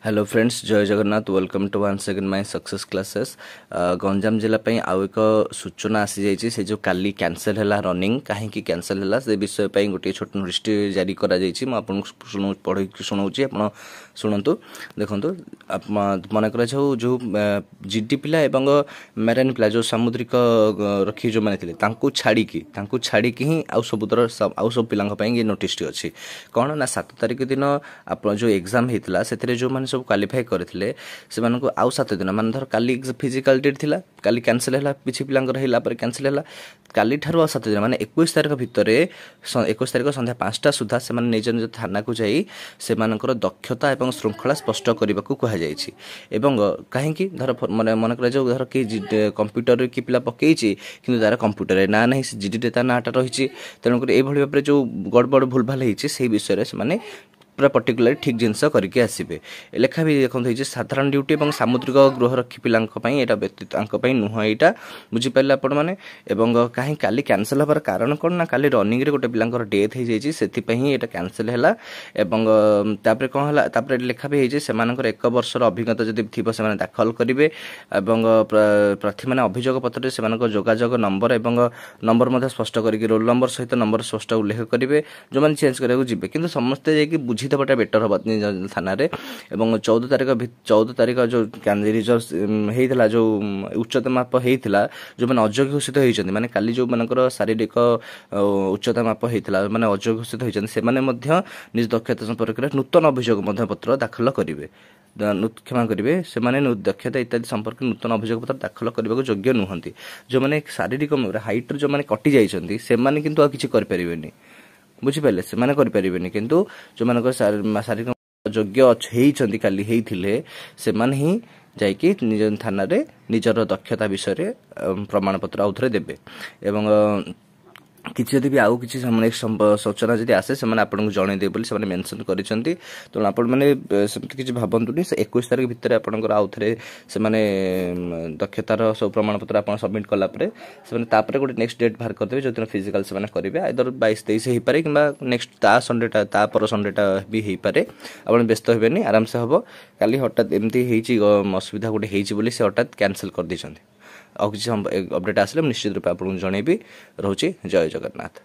Hello friends, जय Jagannath. Welcome to one second my success classes. Ganjam जिला आउ एक सूचना आसी जाइए से जो काली कैंसल है रनिंग कहीं कैंसल है से विषय पर गोटे छोट नोटिस जारी करा पढ़ी शुणाऊँगी आप शुणु। देखो मन कर जो जीडी पिला एवं मेराइन पिला जो सामुद्रिक रखी जो मैंने छाड़ी ही आउ सब पिलांग ये नोटिस अच्छी कौन ना 7 तारिख दिन आप जो एग्जाम होता से जो मैंने सब क्वालिफाई करते से आउ 7 दिन मान धर काली फिजिकल डेट थिला काली कैंसल है किसी पिलांकर होला पर कैंसल है काली ठारू 7 दिन माने 21 तारिख भितर 21 तारिख संध्या 5टा सुधा से निज निज थाना को जाई से मानकर दक्षता एवं श्रृंखला स्पष्ट करने को कह जाइछि। एवं कहीं धर मन कर जो धर कि कंप्यूटर कि पिला पकई कि तार कंप्यूटर ना नहीं से जीडी ता नाटा रही तेणुक ये भाव में जो गड़बड़ भूलभाल होती विषय से पूरा पर्टिकुलर ठीक जिनस करके आसबे लेखा भी देखते साधारण ड्यूटी और सामुद्रिक गृहरक्षी पिला व्यतीत नुह यहाँ बुझीपारे आपण मैंने कहीं काली कैंसल हबार कारण कौन ना काली रनिंग रे गोटे पिलांकर डेथ हो जाइए से कैंसल है कौन है लेखा भी होती से 1 वर्षर अभिज्ञता जब थी से दाखल करेंगे प्रार्थी मैंने अभियोग पत्र से जोगाजोग नंबर और नंबर स्पष्ट करके रोल नंबर सहित नंबर स्पष्ट उल्लेख करेंगे जो मैंने चेंज कराया जी कि समस्ते जाकि बुझी देवाटा बेटर हम थाना 14 तारिख जो रिजल्ट होता जो उच्चता माप होता जो मैंने अयोग्य घोषित होती माने काली जो मानकर शारीरिक उच्चता माप होता मैंने अयोग्य घोषित होती से निज दक्षता संपर्क में नूतन अभियोग पत्र दाखल करेंगे क्षमा करेंगे से दक्षता इत्यादि संपर्क नूतन अभियोग पत्र दाखल करने को योग्य नुहति जो मैंने शारीरिक हाइट जो मैंने कटि जाइए से किंतु किसी करें बुझीपारे से करें किंतु जो मान शारीरिक योग्य होती काली होते से ही जाकि निज थाना रे निजर दक्षता विषय प्रमाण पत्र आउ थे देवे एवं किसी जब भी आउ कि सूचना जब आसे से आपको जनईदे से मेनसन कर तेणु आपने किसी भावतुनि 21 तारिख भितर आपंकर आउ थे से दक्षतार सब प्रमाण पत्र आप सबमिट कलापर से गोटे नेक्स्ट डेट बाहर करदे जो दिन फिजिकल से करेंगे आइदर 22-23 हो पारे कि नेक्स्ट संडेटा पर संडेटा भी हो पारे आप व्यस्त हे आराम से हम काली हठात एमती असुविधा गोटे होती से हठात कैंसल कर दी आउ किसी अपडेट आसे निश्चित रूप आपको जनईबी। रोचे जय जगन्नाथ।